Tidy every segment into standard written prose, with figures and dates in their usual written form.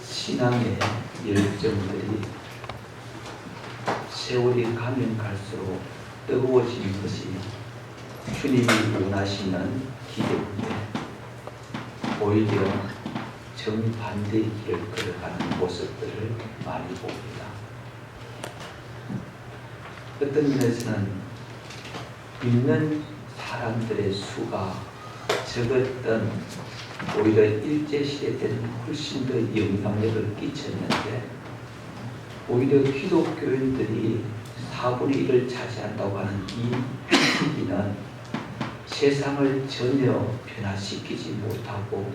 신앙의 열정들이 세월이 가면 갈수록 뜨거워지는 것이 주님이 원하시는 기대인데 오히려 정반대의 길을 걸어가는 모습들을 많이 봅니다. 어떤 면에서는 믿는 사람들의 수가 적었던 오히려 일제시대 때는 훨씬 더 영향력을 끼쳤는데 오히려 기독교인들이 4분의 1을 차지한다고 하는 이 시기는 세상을 전혀 변화시키지 못하고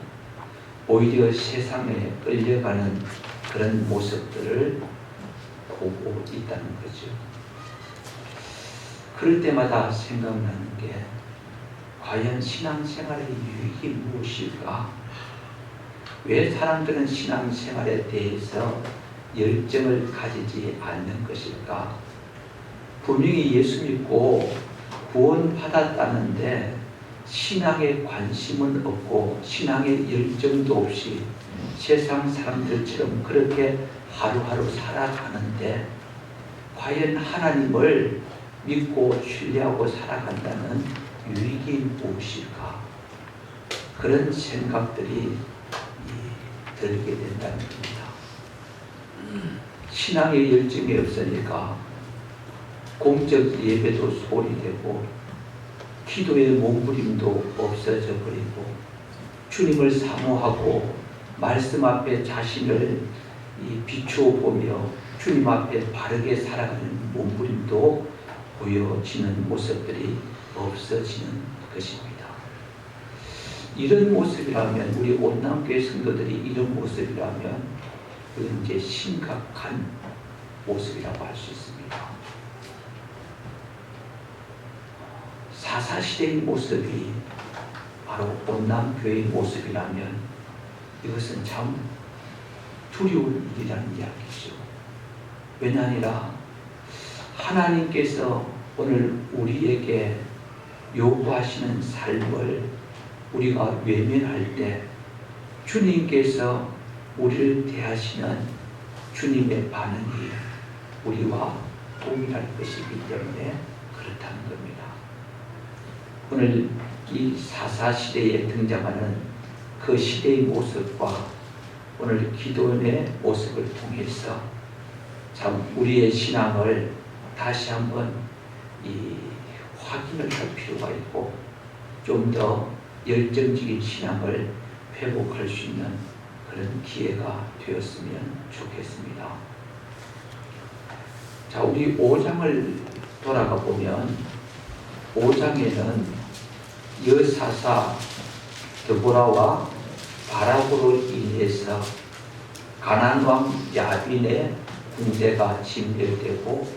오히려 세상에 끌려가는 그런 모습들을 보고 있다는 거죠. 그럴 때마다 생각나는 게 과연 신앙생활의 유익이 무엇일까? 왜 사람들은 신앙생활에 대해서 열정을 가지지 않는 것일까? 분명히 예수 믿고 구원받았다는데 신앙에 관심은 없고 신앙의 열정도 없이 세상 사람들처럼 그렇게 하루하루 살아가는데 과연 하나님을 믿고 신뢰하고 살아간다는 유익이 무엇일까? 그런 생각들이 들게 된다는 겁니다. 신앙의 열정이 없으니까 공적 예배도 소홀히 되고 기도의 몸부림도 없어져 버리고 주님을 사모하고 말씀 앞에 자신을 비추어 보며 주님 앞에 바르게 살아가는 몸부림도 보여지는 모습들이 없어지는 것입니다. 이런 모습이라면 우리 온남교회 성도들이 이런 모습이라면 그건 이제 심각한 모습이라고 할 수 있습니다. 사사시대의 모습이 바로 온남교회의 모습이라면 이것은 참 두려운 일이라는 이야기죠. 왜냐하니라 하나님께서 오늘 우리에게 요구하시는 삶을 우리가 외면할 때 주님께서 우리를 대하시는 주님의 반응이 우리와 동일할 것이기 때문에 그렇다는 겁니다. 오늘 이 사사시대에 등장하는 그 시대의 모습과 오늘 기도원의 모습을 통해서 참 우리의 신앙을 다시 한번 확인을 할 필요가 있고 좀 더 열정적인 신앙을 회복할 수 있는 그런 기회가 되었으면 좋겠습니다. 자, 우리 5장을 돌아가 보면 5장에는 여사사 드보라와 바락으로 인해서 가나안 왕 야빈의 군대가 진멸되고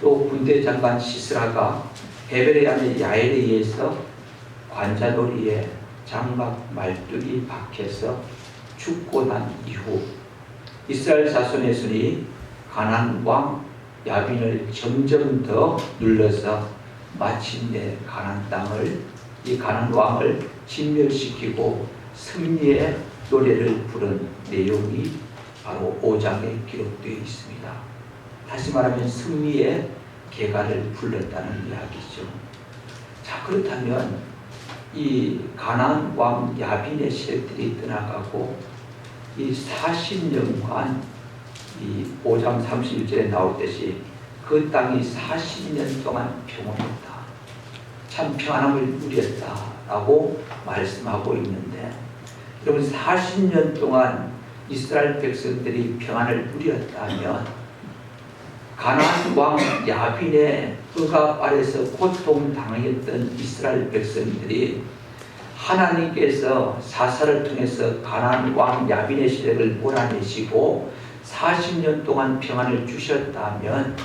또 군대 장관 시스라가 헤벨의 아내 야엘에 의해서 관자놀이에 장막 말뚝이 박혀서 죽고 난 이후 이스라엘 자손의 손이 가나안 왕 야빈을 점점 더 눌러서 마침내 가나안 땅을 이 가나안 왕을 진멸시키고 승리의 노래를 부른 내용이 바로 5장에 기록되어 있습니다. 다시 말하면 승리의 개가를 불렀다는 이야기죠. 자, 그렇다면 이 가나안 왕 야빈의 세력들이 떠나가고 이 40년간 이 5장 31절에 나오듯이 그 땅이 40년 동안 평온했다. 참 평안함을 누렸다라고 말씀하고 있는데 여러분 40년 동안 이스라엘 백성들이 평안을 누렸다면 가나안 왕 야빈의 억압 아래서 고통당했던 이스라엘 백성들이 하나님께서 사사를 통해서 가나안 왕 야빈의 세력을 몰아내시고 40년 동안 평안을 주셨다면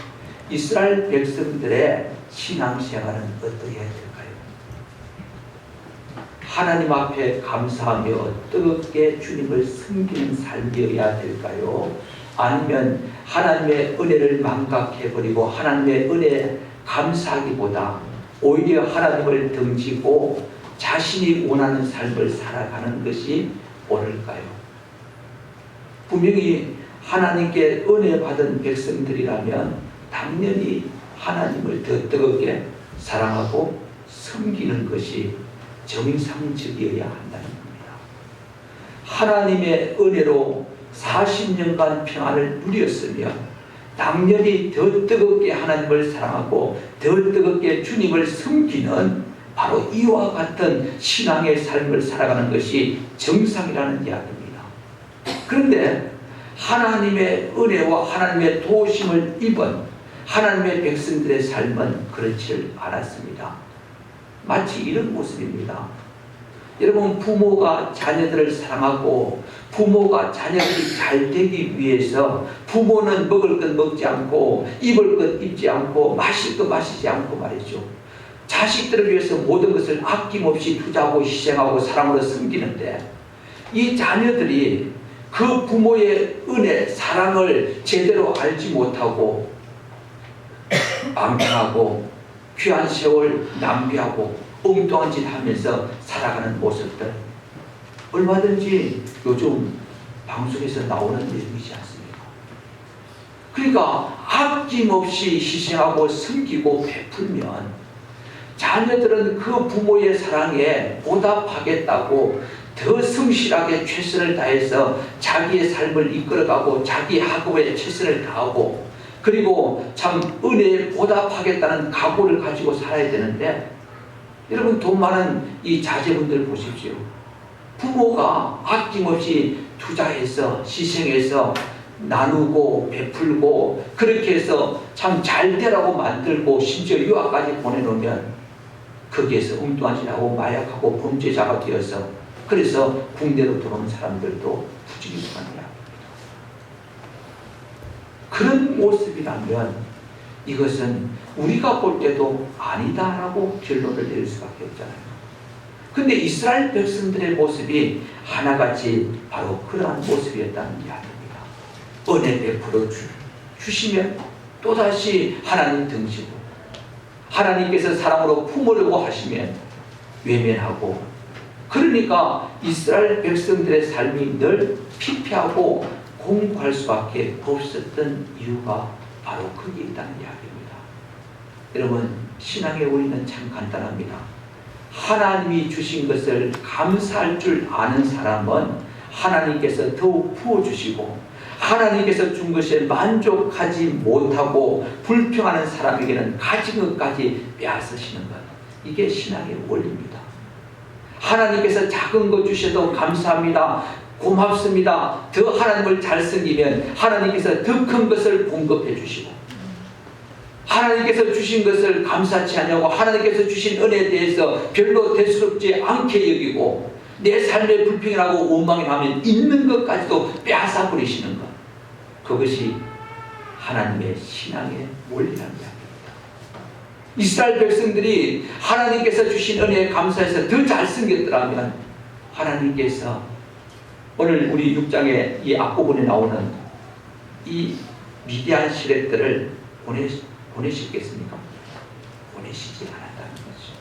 이스라엘 백성들의 신앙생활은 어떻게 해야 될까요? 하나님 앞에 감사하며 뜨겁게 주님을 섬기는 삶이어야 될까요? 아니면 하나님의 은혜를 망각해버리고 하나님의 은혜에 감사하기보다 오히려 하나님을 등지고 자신이 원하는 삶을 살아가는 것이 옳을까요? 분명히 하나님께 은혜 받은 백성들이라면 당연히 하나님을 더 뜨겁게 사랑하고 섬기는 것이 정상적이어야 한다는 겁니다. 하나님의 은혜로 40년간 평안을 누렸으며 당연히 더 뜨겁게 하나님을 사랑하고 더 뜨겁게 주님을 섬기는 바로 이와 같은 신앙의 삶을 살아가는 것이 정상이라는 이야기입니다. 그런데 하나님의 은혜와 하나님의 도우심을 입은 하나님의 백성들의 삶은 그렇지 않았습니다. 마치 이런 모습입니다. 여러분, 부모가 자녀들을 사랑하고 부모가 자녀들이 잘 되기 위해서 부모는 먹을 것 먹지 않고 입을 것 입지 않고 마실 것 마시지 않고 말이죠. 자식들을 위해서 모든 것을 아낌없이 투자하고 희생하고 사랑으로 섬기는데 이 자녀들이 그 부모의 은혜, 사랑을 제대로 알지 못하고 방탕하고 귀한 세월 낭비하고 엉뚱한 짓 하면서 살아가는 모습들, 얼마든지 요즘 방송에서 나오는 내용이지 않습니까? 그러니까 아낌없이 희생하고 섬기고 베풀면 자녀들은 그 부모의 사랑에 보답하겠다고 더 성실하게 최선을 다해서 자기의 삶을 이끌어가고 자기 학업에 최선을 다하고 그리고 참 은혜에 보답하겠다는 각오를 가지고 살아야 되는데, 여러분, 돈 많은 이 자제분들 보십시오. 부모가 아낌없이 투자해서 희생해서 나누고 베풀고 그렇게 해서 참 잘 되라고 만들고 심지어 유학까지 보내놓으면 거기에서 엉뚱한 짓 하고 마약하고 범죄자가 되어서 그래서 국내로 들어오는 사람들도 부지기수합니다. 그런 모습이라면 이것은 우리가 볼 때도 아니다라고 결론을 내릴 수밖에 없잖아요. 근데 이스라엘 백성들의 모습이 하나같이 바로 그러한 모습이었다는 이야기입니다. 은혜 베풀어 주시면 또다시 하나님 등지고 하나님께서 사랑으로 품으려고 하시면 외면하고, 그러니까 이스라엘 백성들의 삶이 늘 피폐하고 공고할 수밖에 없었던 이유가 바로 거기에 있다는 이야기입니다. 여러분, 신앙의 원리는 참 간단합니다. 하나님이 주신 것을 감사할 줄 아는 사람은 하나님께서 더욱 부어주시고, 하나님께서 준 것에 만족하지 못하고 불평하는 사람에게는 가진 것까지 빼앗으시는 것, 이게 신앙의 원리입니다. 하나님께서 작은 것 주셔도 감사합니다, 고맙습니다, 더 하나님을 잘 섬기면 하나님께서 더 큰 것을 공급해 주시고, 하나님께서 주신 것을 감사치 않냐고 하나님께서 주신 은혜에 대해서 별로 대수롭지 않게 여기고 내 삶에 불평이라고 원망하면 있는 것까지도 빼앗아 버리시는 것, 그것이 하나님의 신앙의 원리라는 이야기입니다. 이스라엘 백성들이 하나님께서 주신 은혜에 감사해서 더 잘 섬겼더라면 하나님께서 오늘 우리 6장의 이 앞부분에 나오는 이 미디안 시렉들을 보내시겠습니까? 보내시지 않았다는 거죠.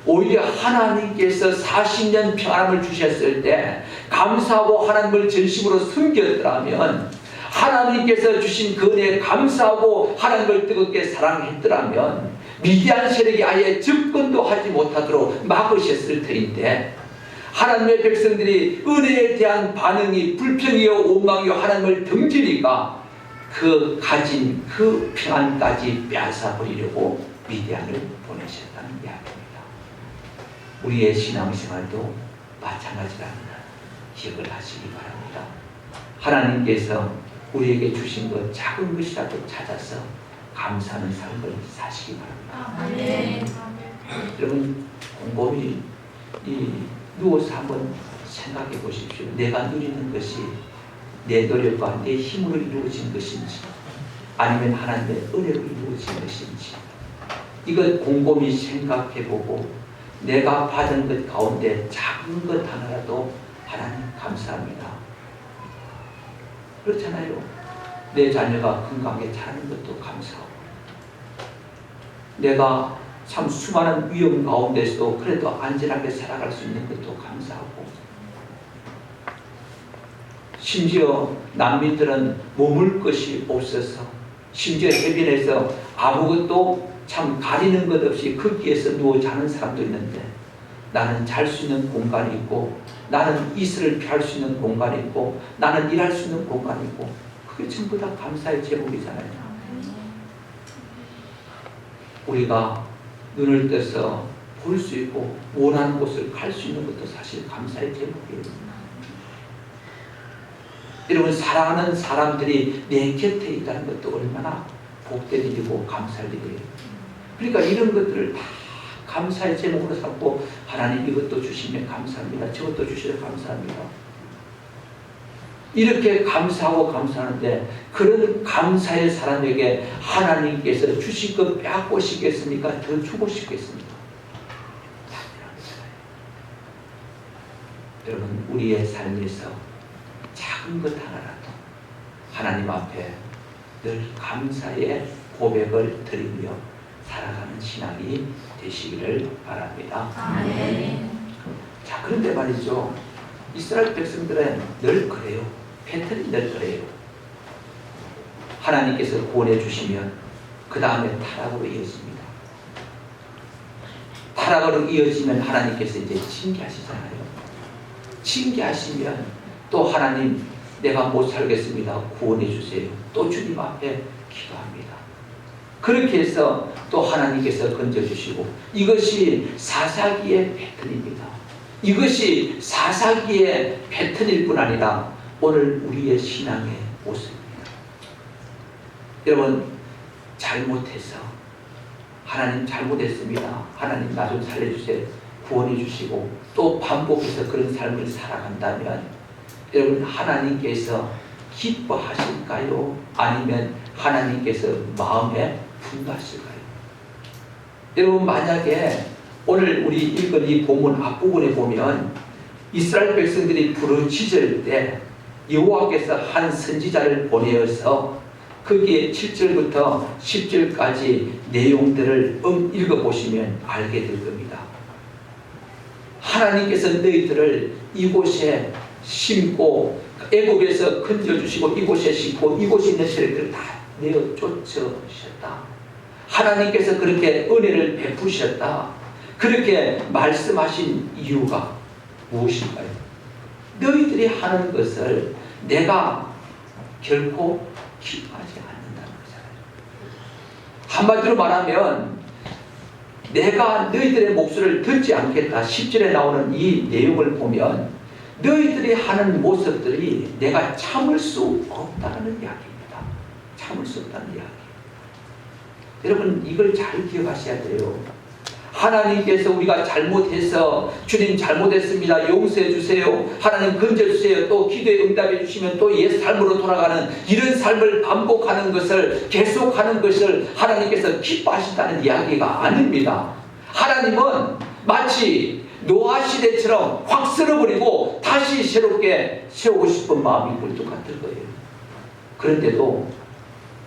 오히려 하나님께서 40년 평안함을 주셨을 때 감사하고 하나님을 전심으로 섬겼더라면, 하나님께서 주신 그 은혜에 감사하고 하나님을 뜨겁게 사랑했더라면 미디안 세력이 아예 접근도 하지 못하도록 막으셨을 터인데, 하나님의 백성들이 은혜에 대한 반응이 불평이요 원망이요 하나님을 등지니까 그 가진 그 평안까지 빼앗아 버리려고 미디안을 보내셨다는 이야기입니다. 우리의 신앙생활도 마찬가지라는 기억을 하시기 바랍니다. 하나님께서 우리에게 주신 것 작은 것이라도 찾아서 감사하는 삶을 사시기 바랍니다. 네. 여러분, 곰곰이 누워서 한번 생각해 보십시오. 내가 누리는 것이 내 노력과 내 힘으로 이루어진 것인지 아니면 하나님의 은혜로 이루어진 것인지, 이것 곰곰이 생각해 보고 내가 받은 것 가운데 작은 것 하나라도 하나님 감사합니다. 그렇잖아요. 내 자녀가 건강하게 자라는 것도 감사하고, 내가 참 수많은 위험 가운데서도 그래도 안전하게 살아갈 수 있는 것도 감사하고, 심지어 난민들은 머물 것이 없어서 심지어 해변에서 아무것도 참 가리는 것 없이 거기에서 누워 자는 사람도 있는데, 나는 잘 수 있는 공간이 있고, 나는 이슬을 피할 수 있는 공간이 있고, 나는 일할 수 있는 공간이 있고, 그게 전부 다 감사의 제목이잖아요. 우리가 눈을 떠서 볼 수 있고 원하는 곳을 갈 수 있는 것도 사실 감사의 제목이에요. 여러분, 사랑하는 사람들이 내 곁에 있다는 것도 얼마나 복된 일이고 감사할 일이에요. 그러니까 이런 것들을 다 감사의 제목으로 삼고, 하나님 이것도 주시면 감사합니다, 저것도 주시면 감사합니다. 이렇게 감사하고 감사하는데, 그런 감사의 사람에게 하나님께서 주실 것 빼앗고시겠습니까? 더 주고 싶겠습니까? 여러분, 우리의 삶에서 작은 것 하나라도 하나님 앞에 늘 감사의 고백을 드리며 살아가는 신앙이 되시기를 바랍니다. 아멘. 자, 그런데 말이죠, 이스라엘 백성들은 늘 그래요. 패턴이 늘 그래요. 하나님께서 구원해 주시면 그 다음에 타락으로 이어집니다. 타락으로 이어지면 하나님께서 이제 징계하시잖아요. 징계하시면 또 하나님, 내가 못 살겠습니다, 구원해 주세요. 또 주님 앞에 기도합니다. 그렇게 해서 또 하나님께서 건져주시고, 이것이 사사기의 패턴입니다. 이것이 사사기의 패턴일 뿐 아니라 오늘 우리의 신앙의 모습입니다. 여러분, 잘못해서 하나님 잘못했습니다, 하나님 나 좀 살려주세요, 구원해 주시고 또 반복해서 그런 삶을 살아간다면 여러분, 하나님께서 기뻐하실까요? 아니면 하나님께서 마음에 분노하실까요? 여러분, 만약에 오늘 우리 읽은 이 본문 앞부분에 보면 이스라엘 백성들이 부르짖을 때 여호와께서 한 선지자를 보내어서 거기에 7절부터 10절까지 내용들을 읽어보시면 알게 될 겁니다. 하나님께서 너희들을 이곳에 심고 애굽에서 건져주시고 이곳에 심고 이곳에 있는 세력들을 다 내어 쫓으셨다. 하나님께서 그렇게 은혜를 베푸셨다. 그렇게 말씀하신 이유가 무엇인가요? 너희들이 하는 것을 내가 결코 기뻐하지 않는다는 거잖아요. 한마디로 말하면 내가 너희들의 목소리를 듣지 않겠다. 10절에 나오는 이 내용을 보면 너희들이 하는 모습들이 내가 참을 수 없다는 이야기입니다. 참을 수 없다는 이야기. 여러분, 이걸 잘 기억하셔야 돼요. 하나님께서 우리가 잘못해서 주님 잘못했습니다, 용서해 주세요, 하나님 건져주세요, 또 기도에 응답해 주시면 또 옛 삶으로 돌아가는 이런 삶을 반복하는 것을, 계속하는 것을 하나님께서 기뻐하신다는 이야기가 아닙니다. 하나님은 마치 노아 시대처럼 확 쓸어버리고 다시 새롭게 세우고 싶은 마음이 꿀뚝 같을 거예요. 그런데도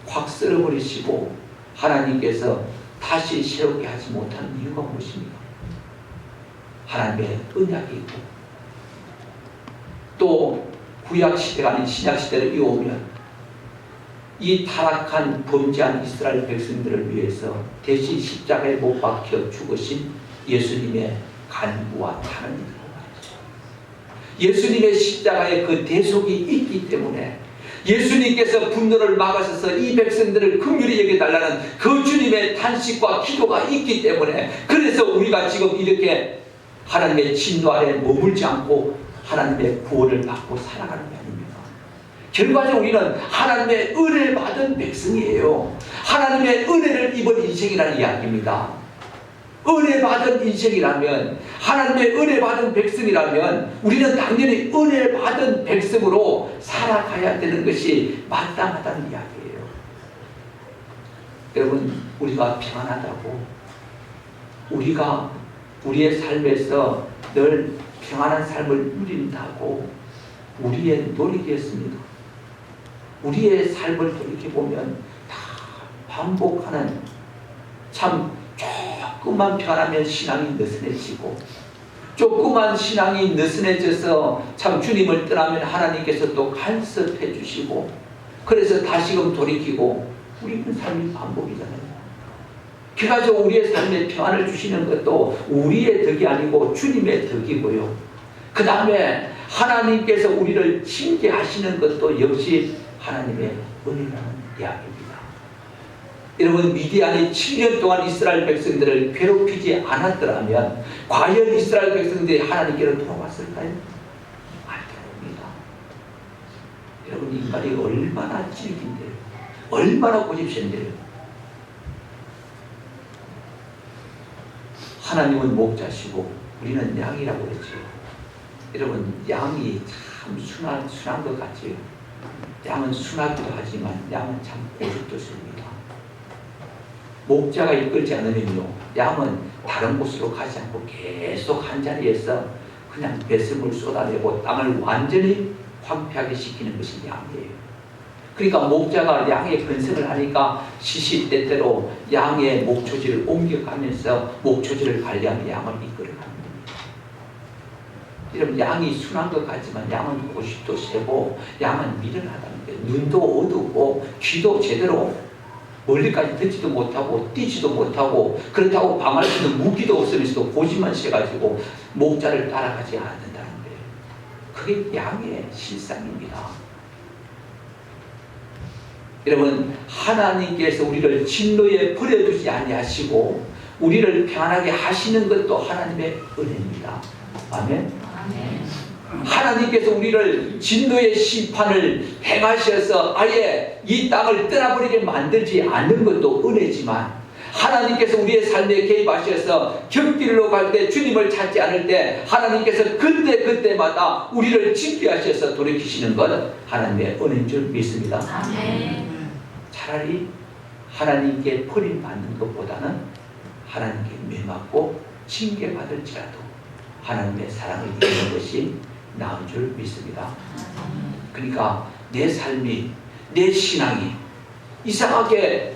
확 쓸어버리시고 하나님께서 다시 새롭게 하지 못하는 이유가 무엇입니까? 하나님의 언약이 있고, 또 구약시대가 아닌 신약시대를 이어오면 이 타락한 범죄한 이스라엘 백성들을 위해서 대신 십자가에 못 박혀 죽으신 예수님의 간구와 타는 일이라고 말이죠. 예수님의 십자가에 그 대속이 있기 때문에 예수님께서 분노를 막으셔서 이 백성들을 긍휼히 여겨달라는 그 주님의 탄식과 기도가 있기 때문에, 그래서 우리가 지금 이렇게 하나님의 진노 아래 머물지 않고 하나님의 구원을 받고 살아가는 게 아닙니까? 결과적으로 우리는 하나님의 은혜를 받은 백성이에요. 하나님의 은혜를 입은 인생이라는 이야기입니다. 은혜 받은 인생이라면, 하나님의 은혜 받은 백성이라면 우리는 당연히 은혜 받은 백성으로 살아가야 되는 것이 마땅하다는 이야기예요. 여러분, 우리가 평안하다고, 우리가 우리의 삶에서 늘 평안한 삶을 누린다고 우리의 노력이었습니다. 우리의 삶을 돌이켜보면 다 반복하는 참 조금만 변하면 신앙이 느슨해지고, 조그만 신앙이 느슨해져서 참 주님을 떠나면 하나님께서 또 간섭해 주시고, 그래서 다시금 돌이키고, 우리는 삶이 반복이잖아요. 그래가지고 우리의 삶에 평안을 주시는 것도 우리의 덕이 아니고 주님의 덕이고요. 그 다음에 하나님께서 우리를 징계하시는 것도 역시 하나님의 은혜라는 이야기입니다. 여러분, 미디안이 7년 동안 이스라엘 백성들을 괴롭히지 않았더라면 과연 이스라엘 백성들이 하나님께로 돌아왔을까요? 안 돌아옵니다. 여러분, 인간이 얼마나 질긴데요, 얼마나 고집센데요. 하나님은 목자시고 우리는 양이라고 그랬죠. 여러분, 양이 참 순한 것 같지요. 양은 순하기도 하지만 양은 참 고집도 셉니다. 목자가 이끌지 않으면요, 양은 다른 곳으로 가지 않고 계속 한 자리에서 그냥 배설물 쏟아내고 땅을 완전히 황폐하게 시키는 것이 양이에요. 그러니까 목자가 양의 근성을 하니까 시시때때로 양의 목초지를 옮겨가면서 목초지를 관리하며 양을 이끌어가는 겁니다. 여러분, 양이 순한 것 같지만 양은 고집도 세고 양은 미련하다는 거예요. 눈도 어둡고 귀도 제대로 멀리까지 듣지도 못하고 뛰지도 못하고, 그렇다고 방할 수 있는 무기도 없으면서도 고집만 세가지고 목자를 따라가지 않는다는 거예요. 그게 양의 실상입니다. 여러분, 하나님께서 우리를 진노에 버려두지 아니하시고 우리를 평안하게 하시는 것도 하나님의 은혜입니다. 아멘. 하나님께서 우리를 진노의 심판을 행하셔서 아예 이 땅을 떠나버리게 만들지 않는 것도 은혜지만, 하나님께서 우리의 삶에 개입하셔서 곁길로 갈 때, 주님을 찾지 않을 때 하나님께서 그때마다 우리를 징계하셔서 돌이키시는 것 하나님의 은혜인 줄 믿습니다. 아멘. 차라리 하나님께 버림받는 것보다는 하나님께 매맞고 징계받을지라도 하나님의 사랑을 이기는 것이 나은 줄 믿습니다. 그러니까 내 삶이, 내 신앙이 이상하게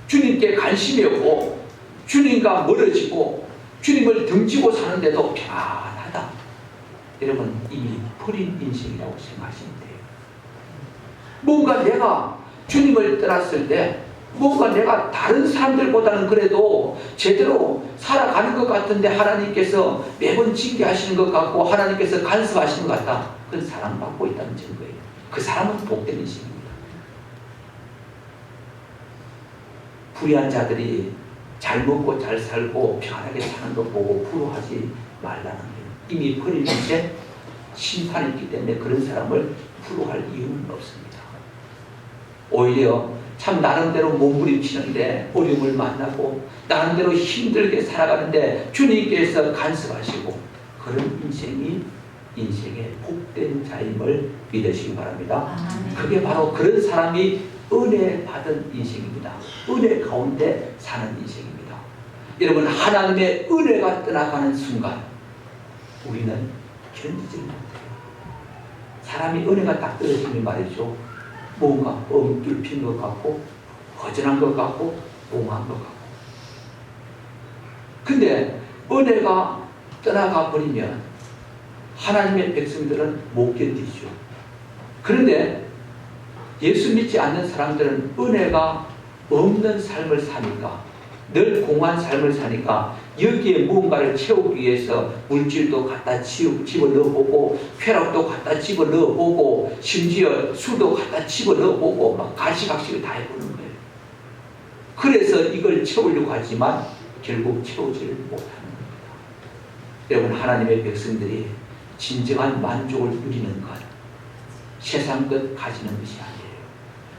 주님께 관심이 없고 주님과 멀어지고 주님을 등지고 사는데도 편안하다. 여러분, 이미 버린 인생이라고 생각하시면 돼요. 뭔가 내가 주님을 떠났을 때 뭔가 내가 다른 사람들보다는 그래도 제대로 살아가는 것 같은데 하나님께서 매번 징계하시는 것 같고 하나님께서 간섭하시는 것 같다. 그건 사랑받고 있다는 증거예요. 그 사람은 복된 인생입니다. 불의한 자들이 잘 먹고 잘 살고 평안하게 사는 것 보고 부러워하지 말라는 거예요. 이미 버린 인생 심판이 있기 때문에 그런 사람을 부러워할 이유는 없습니다. 오히려 참 나름대로 몸부림치는데 어려움을 만나고 나름대로 힘들게 살아가는데 주님께서 간섭하시고, 그런 인생이 인생의 복된 자임을 믿으시기 바랍니다. 그게 바로 그런 사람이 은혜 받은 인생입니다. 은혜 가운데 사는 인생입니다. 여러분, 하나님의 은혜가 떠나가는 순간 우리는 견디지 못해요. 사람이 은혜가 딱 떨어지면 말이죠, 뭔가 뚫힌 것 같고 허전한 것 같고 몽한 것 같고. 근데 은혜가 떠나가 버리면 하나님의 백성들은 못 견디죠. 그런데 예수 믿지 않는 사람들은 은혜가 없는 삶을 사니까, 늘 공허한 삶을 사니까 여기에 무언가를 채우기 위해서 물질도 갖다 집어넣어보고 쾌락도 갖다 집어넣어보고 심지어 술도 갖다 집어넣어보고 막 가시각식을 다 해보는 거예요. 그래서 이걸 채우려고 하지만 결국 채우지를 못하는 겁니다. 여러분, 하나님의 백성들이 진정한 만족을 누리는 것, 세상 것 가지는 것이 아니에요.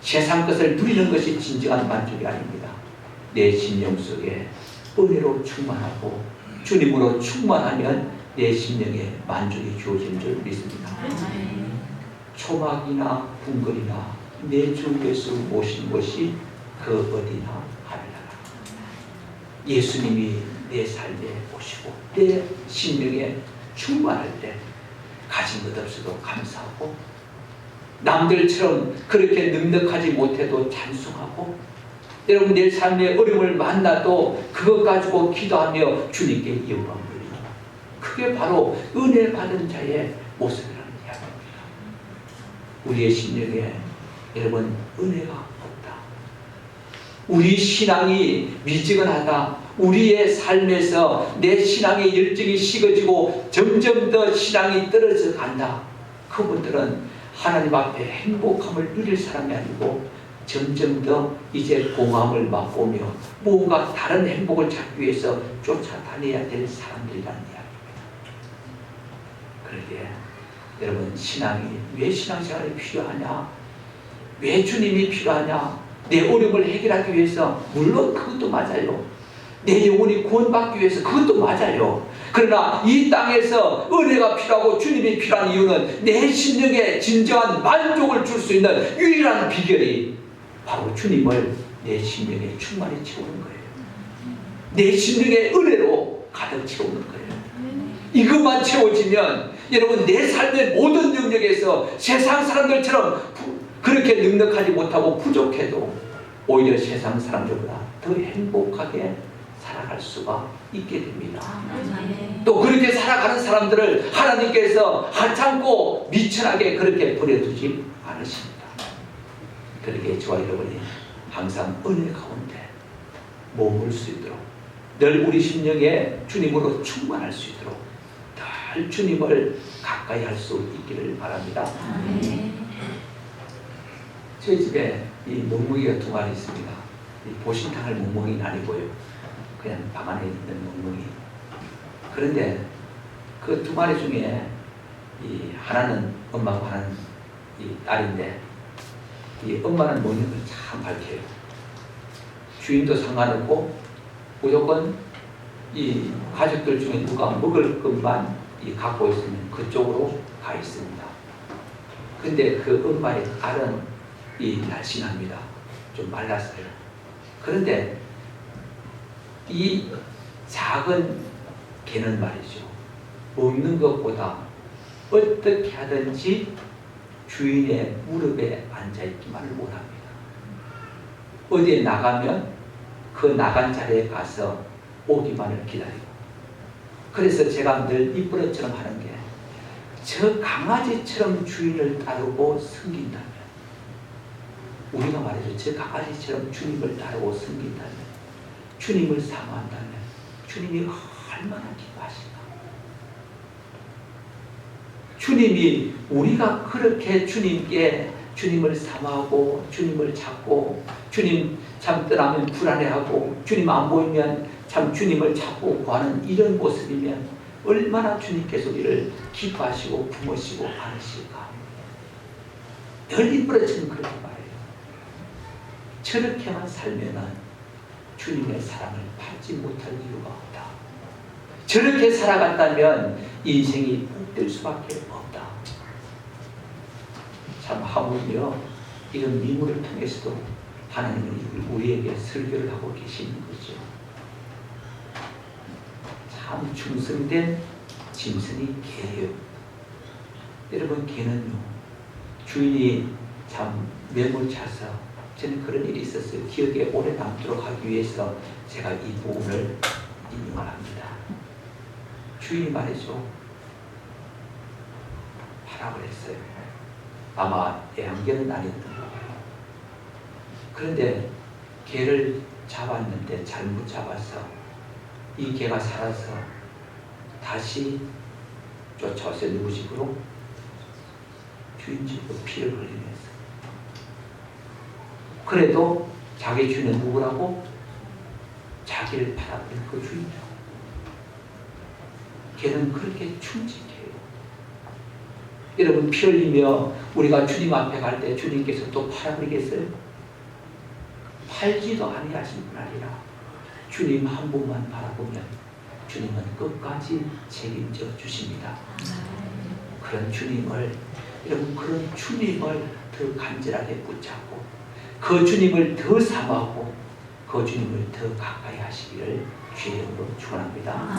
세상 것을 누리는 것이 진정한 만족이 아닙니다. 내 심령 속에 은혜로 충만하고 주님으로 충만하면 내 심령에 만족이 주어지는 줄 믿습니다. 초막이나 궁궐이나 내 주 예수 모신 것이 그 어디나 하늘나라. 예수님이 내 삶에 오시고 내 심령에 충만할 때 가진 것 없어도 감사하고, 남들처럼 그렇게 넉넉하지 못해도 찬송하고, 여러분 내 삶의 어려움을 만나도 그것 가지고 기도하며 주님께 영광 돌리는, 그게 바로 은혜 받은 자의 모습이라는 이야기입니다. 우리의 심령에 여러분 은혜가 없다, 우리 신앙이 미지근하다, 우리의 삶에서 내 신앙의 열정이 식어지고 점점 더 신앙이 떨어져 간다, 그분들은 하나님 앞에 행복함을 누릴 사람이 아니고 점점 더 이제 공허함을 맛보며 뭔가 다른 행복을 찾기 위해서 쫓아다녀야 될 사람들이라는 이야기입니다. 그러기에 여러분, 신앙이 왜 신앙생활이 필요하냐, 왜 주님이 필요하냐, 내 어려움을 해결하기 위해서, 물론 그것도 맞아요. 내 영혼이 구원받기 위해서 그것도 맞아요. 그러나 이 땅에서 은혜가 필요하고 주님이 필요한 이유는 내 심령에 진정한 만족을 줄 수 있는 유일한 비결이 바로 주님을 내 심령에 충만히 채우는 거예요. 내 심령의 은혜로 가득 채우는 거예요. 이것만 채워지면 여러분, 내 삶의 모든 영역에서 세상 사람들처럼 그렇게 넉넉하지 못하고 부족해도 오히려 세상 사람들보다 더 행복하게 살아갈 수가 있게 됩니다. 또 그렇게 살아가는 사람들을 하나님께서 하찮고 미천하게 그렇게 버려두지 않으십니다. 그러기에 저와 여러분이 항상 은혜 가운데 머물 수 있도록, 늘 우리 심령에 주님으로 충만할 수 있도록 늘 주님을 가까이 할 수 있기를 바랍니다. 저희 집에 이 멍멍이가 두 마리 있습니다. 이 보신탕을 멍멍이는 아니고요, 그냥 방 안에 있는 멍멍이. 그런데 그 두 마리 중에 이 하나는 엄마고 하나는 이 딸인데, 이 엄마는 먹는 걸 참 밝혀요. 주인도 상관없고 무조건 이 가족들 중에 누가 먹을 것만 이 갖고 있으면 그쪽으로 가 있습니다. 근데 그 엄마의 딸은 이 날씬합니다. 좀 말랐어요. 그런데 이 작은 개는 말이죠, 먹는 것보다 어떻게 하든지 주인의 무릎에 앉아있기만을 원합니다. 어디에 나가면 그 나간 자리에 가서 오기만을 기다리고, 그래서 제가 늘 이쁘러처럼 하는 게, 저 강아지처럼 주인을 따르고 섬긴다면, 우리가 말이죠, 저 강아지처럼 주님을 따르고 섬긴다면, 주님을 사모한다면 주님이 얼마나 기뻐하실까. 주님이, 우리가 그렇게 주님을 사모하고 주님을 찾고, 주님 참 떠나면 불안해하고 주님 안 보이면 참 주님을 찾고 구하는 이런 모습이면 얼마나 주님께서 우리를 기뻐하시고 품으시고 안으실까. 늘 이쁘러지는 그렇게 말해요. 저렇게만 살면은 주님의 사랑을 받지 못할 이유가 없다. 저렇게 살아갔다면 인생이 될 수밖에 없다. 참 하물며 이런 미물을 통해서도 하나님은 우리에게 설교를 하고 계시는 거죠. 참 충성된 짐승이 개예요. 여러분, 개는요, 주인이 참 매몰차서, 저는 그런 일이 있었어요. 기억에 오래 남도록 하기 위해서 제가 이 부분을 인용을 합니다. 주인이 말이죠, 하라고 했어요. 아마 애완견은 아니었던 것 같아요. 그런데 개를 잡았는데 잘못 잡아서 이 개가 살아서 다시 쫓아와서 누구 집으로? 주인 집으로 피를 흘리면서. 그래도 자기 주인은 누구라고? 자기를 팔아버린 그 주인이라고. 개는 그렇게 충직해요. 여러분, 피 흘리며 우리가 주님 앞에 갈 때 주님께서 또 팔아버리겠어요? 팔지도 아니하신 분 아니라 주님 한 분만 바라보면 주님은 끝까지 책임져 주십니다. 그런 주님을, 여러분, 그런 주님을 더 간절하게 붙잡고 그 주님을 더 사모하고 그 주님을 더 가까이 하시기를 주의 이름으로 축원합니다.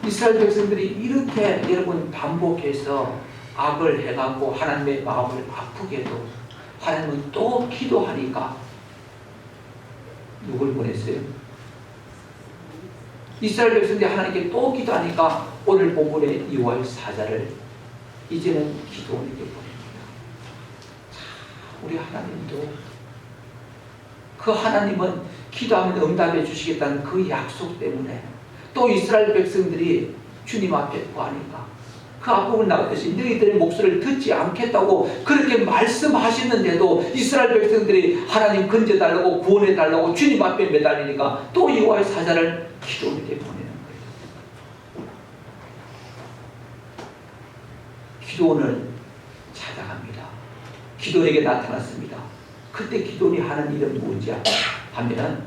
이스라엘 백성들이 이렇게 여러분 반복해서 악을 해갖고 하나님의 마음을 아프게 해도 하나님은 또 기도하니까 누굴 보냈어요? 이스라엘 백성들이 하나님께 또 기도하니까 오늘 본문의 이와의 사자를 이제는 기도원에게 보냅니다. 자, 우리 하나님도 그 하나님은 기도하면 응답해 주시겠다는 그 약속 때문에 또 이스라엘 백성들이 주님 앞에 구하니까 그 앞부분 나갔듯이 너희들의 목소리를 듣지 않겠다고 그렇게 말씀하셨는데도 이스라엘 백성들이 하나님 건져달라고 구원해달라고 주님 앞에 매달리니까 또 여호와의 사자를 기도원에게 보내는 거예요. 기도원을 찾아갑니다. 기도원에게 나타났습니다. 그때 기도원이 하는 일은 뭔지 하면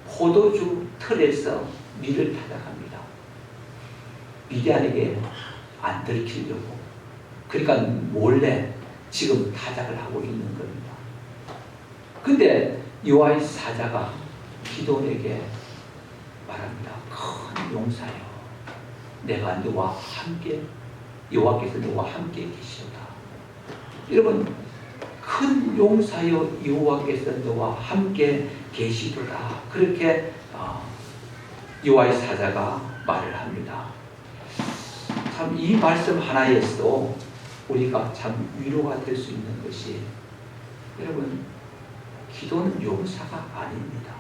포도주 틀에서 밀을 타다갑니다. 미디안에게 안 들키려고. 그러니까 몰래 지금 타작을 하고 있는 겁니다. 근데 여호와의 사자가 기도원에게 말합니다. 큰 용사여, 내가 너와 함께, 여호와께서 너와 함께 계시도다. 여러분, 큰 용사여 여호와께서 너와 함께 계시도다. 그렇게 여호와의 사자가 말을 합니다. 참 이 말씀 하나에서 우리가 참 위로가 될 수 있는 것이, 여러분, 기도는 용사가 아닙니다.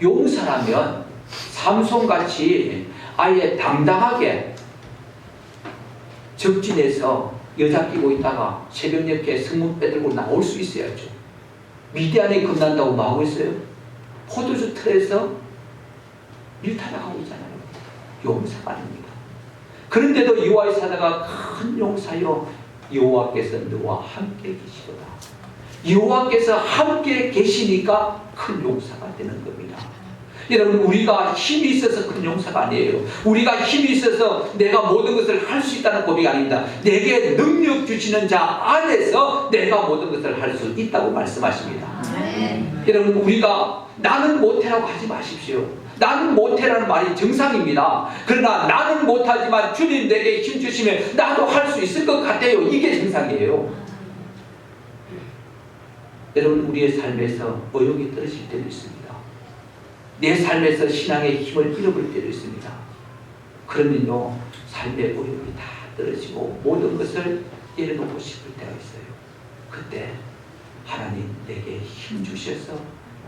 용사라면 삼손같이 아예 당당하게 적진에서 여자 끼고 있다가 새벽녘에 성문 빼들고 나올 수 있어야죠. 미디안이 겁난다고 뭐하고 있어요? 포도주 틀에서 밀타나가고 있잖아요. 용사가 아닙니다. 그런데도 여호와의 사자가 큰 용사여 여호와께서 너와 함께 계시도다. 여호와께서 함께 계시니까 큰 용사가 되는 겁니다. 여러분, 우리가 힘이 있어서 큰 용사가 아니에요. 우리가 힘이 있어서 내가 모든 것을 할 수 있다는 고백이 아닙니다. 내게 능력 주시는 자 안에서 내가 모든 것을 할 수 있다고 말씀하십니다. 여러분, 우리가 나는 못해라고 하지 마십시오. 나는 못해라는 말이 정상입니다. 그러나 나는 못하지만 주님 내게 힘 주시면 나도 할 수 있을 것 같아요. 이게 정상이에요. 여러분, 우리의 삶에서 의욕이 떨어질 때도 있습니다. 내 삶에서 신앙의 힘을 잃어버릴 때도 있습니다. 그러면요, 삶의 의욕이 다 떨어지고 모든 것을 내려놓고 싶을 때가 있어요. 그때 하나님 내게 힘 주셔서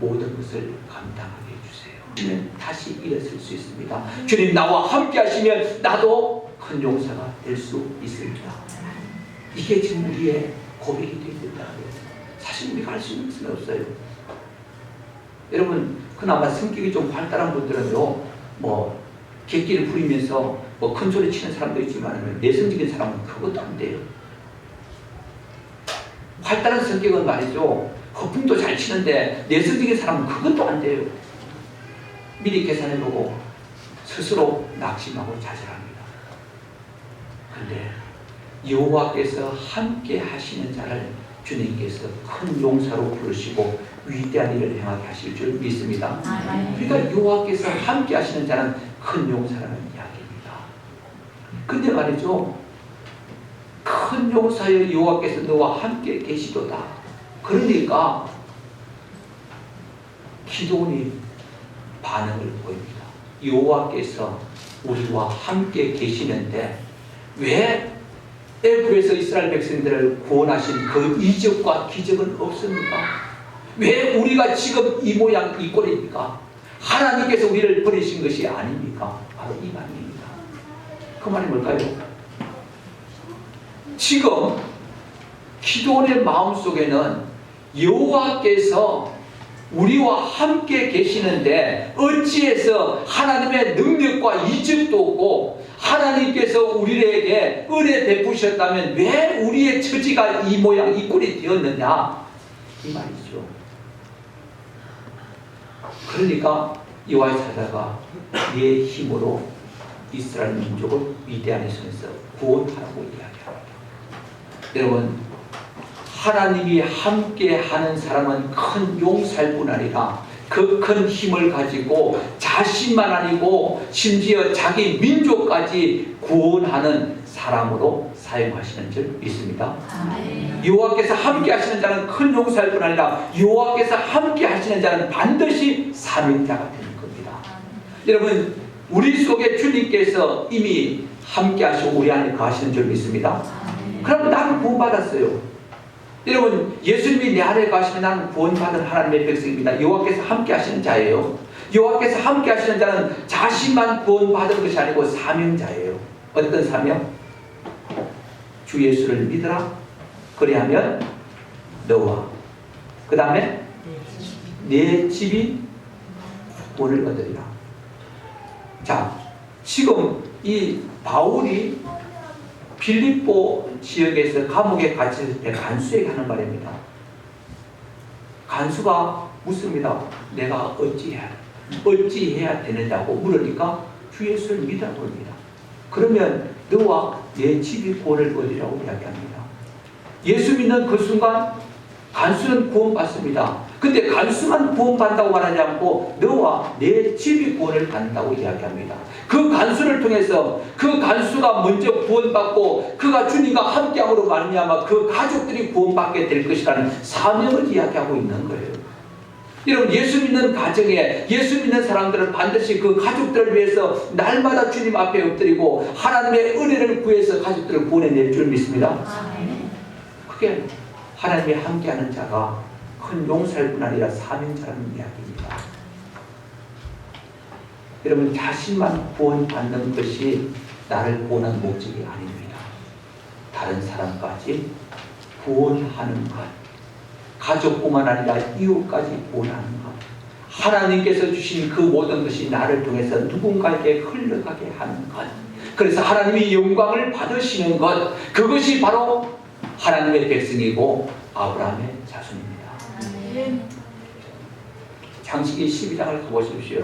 모든 것을 감당하게 해주세요. 그러면 다시 일어설 수 있습니다. 주님 나와 함께 하시면 나도 큰 용사가 될 수 있습니다. 이게 지금 우리의 고백이 되어야 된다는 거예요. 사실 우리가 할 수 있는 것은 없어요. 여러분, 그나마 성격이 좀 활달한 분들은요, 뭐 객기를 부리면서 뭐 큰 소리 치는 사람도 있지만 내성적인 사람은 그것도 안 돼요. 활달한 성격은 말이죠, 거품도 잘 치는데 내성적인 사람은 그것도 안 돼요. 미리 계산해보고 스스로 낙심하고 좌절합니다. 그런데 여호와께서 함께 하시는 자를 주님께서 큰 용사로 부르시고 위대한 일을 행하게 하실 줄 믿습니다. 그러니까 여호와께서 함께 하시는 자는 큰 용사라는 이야기입니다. 근데 말이죠, 큰 용사여 여호와께서 너와 함께 계시도다. 그러니까 기도원이 반응을 보입니다. 여호와께서 우리와 함께 계시는데 왜 애굽에서 이스라엘 백성들을 구원하신 그 이적과 기적은 없습니까? 왜 우리가 지금 이 모양 이 꼴입니까? 하나님께서 우리를 버리신 것이 아닙니까? 바로 이 말입니다. 그 말이 뭘까요? 지금 기도원의 마음속에는 여호와께서 우리와 함께 계시는데 어찌해서 하나님의 능력과 이적도 없고 하나님께서 우리에게 은혜 베푸셨다면 왜 우리의 처지가 이 모양 이 꼴이 되었느냐, 이 말이죠. 그러니까 여호와의 사자가 네 힘으로 이스라엘 민족을 위대한 손에서 구원하라고 이야기합니다. 여러분, 하나님이 함께 하는 사람은 큰 용사일 뿐 아니라 그 큰 힘을 가지고 자신만 아니고 심지어 자기 민족까지 구원하는 사람으로 사용하시는 줄 믿습니다. 여호와께서 함께 하시는 자는 큰 용사일 뿐 아니라 여호와께서 함께 하시는 자는 반드시 사명자가 되는 겁니다. 여러분, 우리 속에 주님께서 이미 함께 하시고 우리 안에 거하시는 줄 믿습니다. 그럼 나는 구원받았어요. 여러분, 예수님이 내 안에 거하시면 나는 구원받은 하나님의 백성입니다. 여호와께서 함께 하시는 자예요. 여호와께서 함께 하시는 자는 자신만 구원받은 것이 아니고 사명자예요. 어떤 사명? 주 예수를 믿으라. 그리하면 너와 그 다음에 내 집이 구원을 얻으리라. 자, 지금 이 바울이 빌립보 지역에서 감옥에 갇혔을 때 간수에게 하는 말입니다. 간수가 묻습니다. 내가 어찌해야 되느냐고 물으니까 주 예수를 믿으라고 합니다. 그러면 너와 내 집이 구원을 얻으리라고 이야기합니다. 예수 믿는 그 순간 간수는 구원받습니다. 근데 간수만 구원받는다고 말하지 않고 너와 내 집이 구원을 받는다고 이야기합니다. 그 간수를 통해서 그 간수가 먼저 구원받고 그가 주님과 함께함으로 말미암아 그 가족들이 구원받게 될 것이라는 사명을 이야기하고 있는 거예요. 여러분, 예수 믿는 가정에 예수 믿는 사람들은 반드시 그 가족들을 위해서 날마다 주님 앞에 엎드리고 하나님의 은혜를 구해서 가족들을 구원해낼 줄 믿습니다. 그게 하나님이 함께하는 자가 큰 용사일 뿐 아니라 사명자라는 이야기입니다. 여러분, 자신만 구원받는 것이 나를 구원한 목적이 아닙니다. 다른 사람까지 구원하는 것, 가족뿐만 아니라 이웃까지 구원하는 것, 하나님께서 주신 그 모든 것이 나를 통해서 누군가에게 흘러가게 하는 것, 그래서 하나님이 영광을 받으시는 것, 그것이 바로 하나님의 백성이고 아브라함의 자손입니다. 창세기 12장을 가보십시오.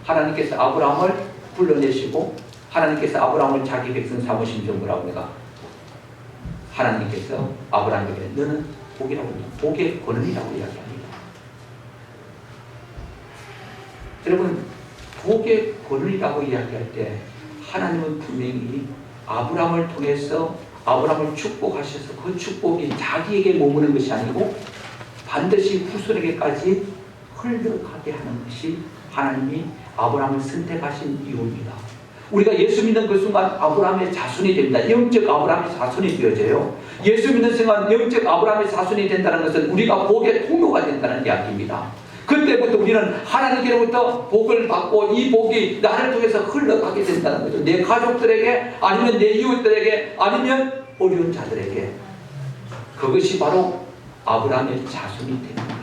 하나님께서 아브라함을 불러내시고 하나님께서 아브라함을 자기 백성 삼으신 줄 뭐라고 합니까? 하나님께서 아브라함에게 너는 복이라고 합니다. 복의 권능이라고 이야기합니다. 여러분, 복의 권능이라고 이야기할 때 하나님은 분명히 아브라함을 통해서 아브라함을 축복하셔서 그 축복이 자기에게 머무는 것이 아니고 반드시 후손에게까지 흘러가게 하는 것이 하나님이 아브라함을 선택하신 이유입니다. 우리가 예수 믿는 그 순간 아브라함의 자손이 됩니다. 영적 아브라함의 자손이 되어져요. 예수 믿는 순간 영적 아브라함의 자손이 된다는 것은 우리가 복의 통로가 된다는 이야기입니다. 그때부터 우리는 하나님께로부터 복을 받고 이 복이 나를 통해서 흘러가게 된다는 거죠. 내 가족들에게, 아니면 내 이웃들에게, 아니면 어려운 자들에게. 그것이 바로 아브라함의 자손이 되는 거예요.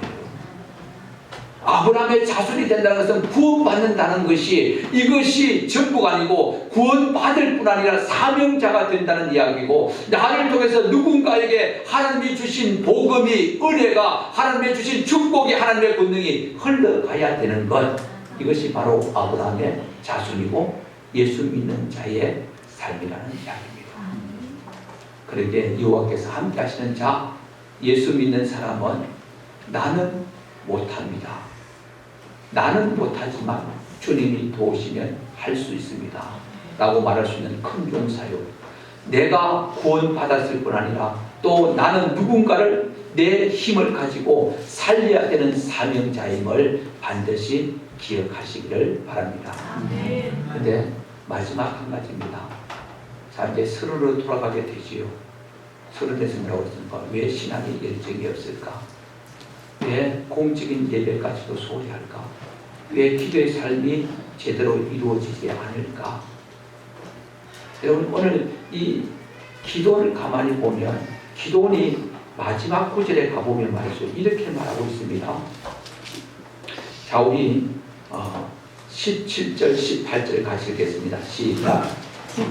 아브라함의 자손이 된다는 것은 구원받는다는 것이, 이것이 전부가 아니고 구원받을 뿐 아니라 사명자가 된다는 이야기고, 나를 통해서 누군가에게 하나님이 주신 복음이, 은혜가, 하나님이 주신 축복이, 하나님의 권능이 흘러가야 되는 것, 이것이 바로 아브라함의 자손이고 예수 믿는 자의 삶이라는 이야기입니다. 그런데 여호와께서 함께 하시는 자, 예수 믿는 사람은 나는 못합니다. 나는 못하지만 주님이 도우시면 할 수 있습니다. 라고 말할 수 있는 큰 용사요. 내가 구원받았을 뿐 아니라 또 나는 누군가를 내 힘을 가지고 살려야 되는 사명자임을 반드시 기억하시기를 바랍니다. 그런데 마지막 한 가지입니다. 자, 이제 서로로 돌아가게 되지요. 서로에서 뭐라고 했습니까? 왜 신앙에 열정이 없을까? 왜 공적인 예배까지도 소홀히 할까? 왜 기도의 삶이 제대로 이루어지지 않을까? 여러분, 오늘 이 기도를 가만히 보면 기도원이 마지막 구절에 가보면 말이죠. 이렇게 말하고 있습니다. 자, 우리 17절, 18절 같이 읽겠습니다. 시작.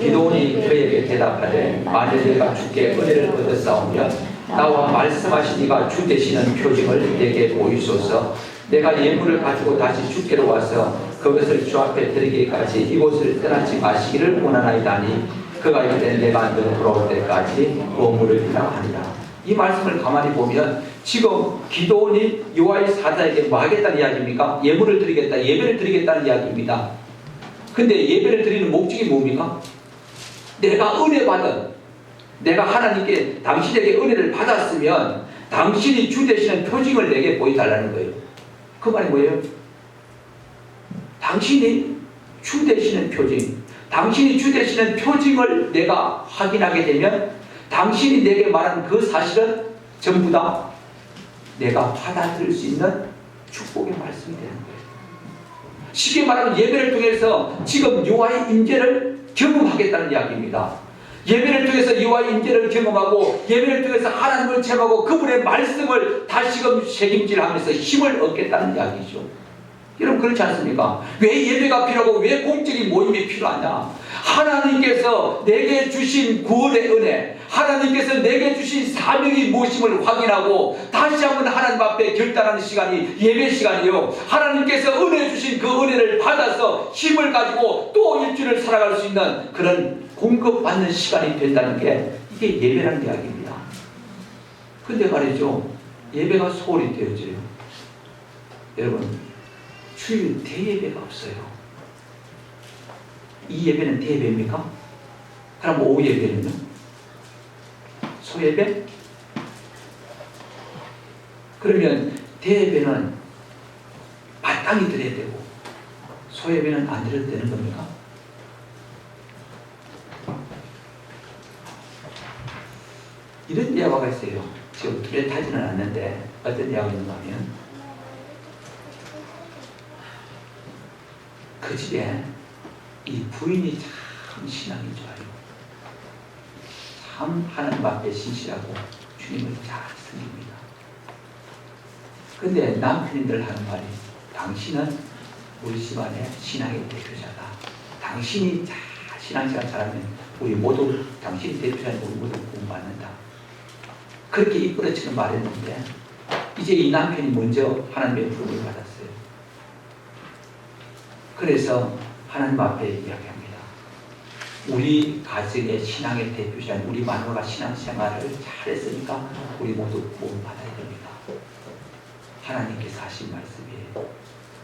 기도원이 그에게 대답하되 만일 내가 주께 은혜를 얻었사오면 나와 말씀하신 이가 주 되시는 표징을 내게 보이소서. 내가 예물을 가지고 다시 주께로 와서 그것을 주 앞에 드리기까지 이곳을 떠나지 마시기를 원하나이다니 그가 이르되 내가 너 돌아올 때까지 머무르리라 하니라. 이 말씀을 가만히 보면 지금 기도원이 여호와의 사자에게 뭐 하겠다는 이야기입니까? 예물을 드리겠다, 예배를 드리겠다는 이야기입니다. 근데 예배를 드리는 목적이 뭡니까? 내가 은혜 받은, 내가 하나님께 당신에게 은혜를 받았으면 당신이 주 되시는 표징을 내게 보여달라는 거예요. 그 말이 뭐예요? 당신이 주 되시는 표징, 당신이 주 되시는 표징을 내가 확인하게 되면 당신이 내게 말한 그 사실은 전부 다 내가 받아들일 수 있는 축복의 말씀이 되는 거예요. 쉽게 말하면 예배를 통해서 지금 여호와의 임재를 경험하겠다는 이야기입니다. 예배를 통해서 여호와의 임재를 경험하고 예배를 통해서 하나님을 체험하고 그분의 말씀을 다시금 책임질하면서 힘을 얻겠다는 이야기죠. 여러분 그렇지 않습니까? 왜 예배가 필요하고 왜 공적인 모임이 필요하냐? 하나님께서 내게 주신 구원의 은혜, 하나님께서 내게 주신 사명이 무엇임을 확인하고 다시 한번 하나님 앞에 결단하는 시간이 예배 시간이요. 하나님께서 은혜 주신 그 은혜를 받아서 힘을 가지고 또 일주일을 살아갈 수 있는 그런 공급받는 시간이 된다는 게 이게 예배라는 이야기입니다. 근데 말이죠, 예배가 소홀히 되어져요. 여러분 주일 대예배가 없어요. 이 예배는 대예배입니까? 그럼 오후 예배는요? 소예배? 그러면 대예배는 마땅히 드려야 되고 소예배는 안 드려도 되는 겁니까? 이런 예화가 있어요. 지금 뚜렷하지는 않는데 어떤 예화가 있는가 하면 그 집에 이 부인이 참 신앙이 좋아요. 참 하나님 앞에 신실하고 주님을 잘 섬깁니다. 그런데 남편이 늘 하는 말이 당신은 우리 집안의 신앙의 대표자다. 당신이 잘 신앙생활 잘하면 우리 모두 당신이 대표자니 우리 모두 구원받는다. 그렇게 이끌어치는 말했는데 이제 이 남편이 먼저 하나님의 부름을 받았어요. 그래서 하나님 앞에 이야기합니다. 우리 가정의 신앙의 대표자인 우리 마누라가 신앙생활을 잘했으니까 우리 모두 구원받아야 됩니다. 하나님께서 하신 말씀이에요.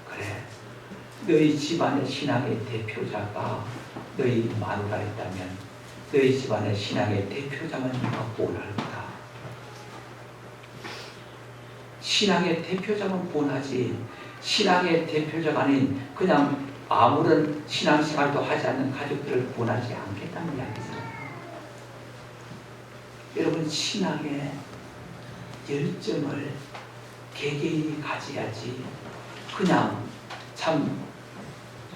그래, 너희 집안의 신앙의 대표자가 너희 마누라였다면 너희 집안의 신앙의 대표자만 네가 구원할 거다. 신앙의 대표자만 구원하지 신앙의 대표자가 아닌 그냥 아무런 신앙생활도 하지 않는 가족들을 구원하지 않겠다는 이야기잖아요. 여러분 신앙의 열정을 개개인이 가져야지 그냥 참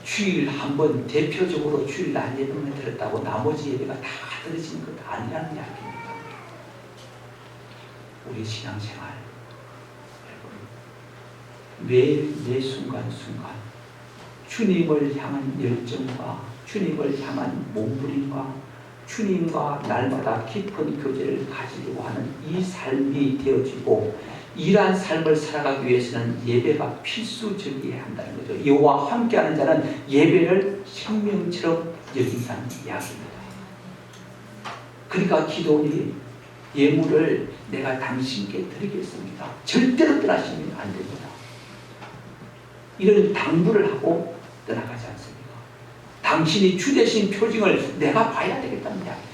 주일 한번 대표적으로 주일 날 예배만 들었다고 나머지 예배가 다 들어지는 것 아니라는 이야기입니다. 우리 신앙생활 매일 매 순간순간 주님을 향한 열정과 주님을 향한 몸부림과 주님과 날마다 깊은 교제를 가지려고 하는 이 삶이 되어지고 이러한 삶을 살아가기 위해서는 예배가 필수적이어야 한다는 거죠. 여호와 함께하는 자는 예배를 생명처럼 여긴다는 이야기입니다. 그러니까 기도원이 예물을 내가 당신께 드리겠습니다. 절대로 떠나시면 안 됩니다. 이런 당부를 하고 떠나가지 않습니까? 당신이 주 되신 표징을 내가 봐야 되겠다는 이야기죠.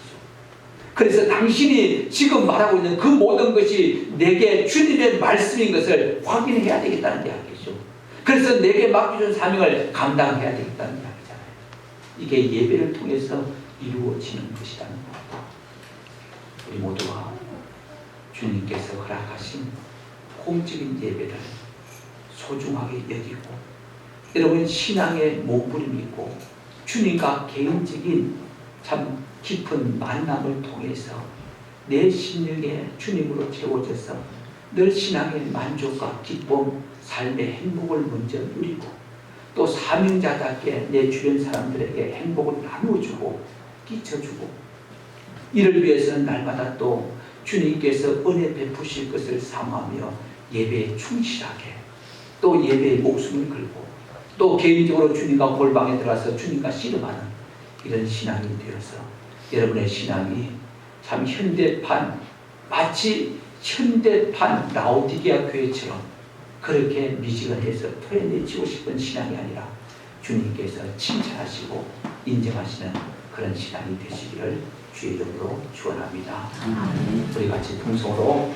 그래서 당신이 지금 말하고 있는 그 모든 것이 내게 주님의 말씀인 것을 확인해야 되겠다는 이야기죠. 그래서 내게 맡겨준 사명을 감당해야 되겠다는 이야기잖아요. 이게 예배를 통해서 이루어지는 것이라는 겁니다. 우리 모두가 주님께서 허락하신 공적인 예배를 소중하게 여기고 여러분 신앙의 몸부림이 있고 주님과 개인적인 참 깊은 만남을 통해서 내 심령에 주님으로 채워져서 늘 신앙의 만족과 기쁨, 삶의 행복을 먼저 누리고 또 사명자답게 내 주변 사람들에게 행복을 나누어주고 끼쳐주고 이를 위해서는 날마다 또 주님께서 은혜 베푸실 것을 사모하며 예배에 충실하게 또 예배에 목숨을 걸고 또 개인적으로 주님과 골방에 들어가서 주님과 씨름하는 이런 신앙이 되어서 여러분의 신앙이 참 현대판 마치 현대판 라오디게아 교회처럼 그렇게 미지근해서 토해내치고 싶은 신앙이 아니라 주님께서 칭찬하시고 인정하시는 그런 시간이 되시기를 주의 이름으로 축원합니다. 우리 같이 통성으로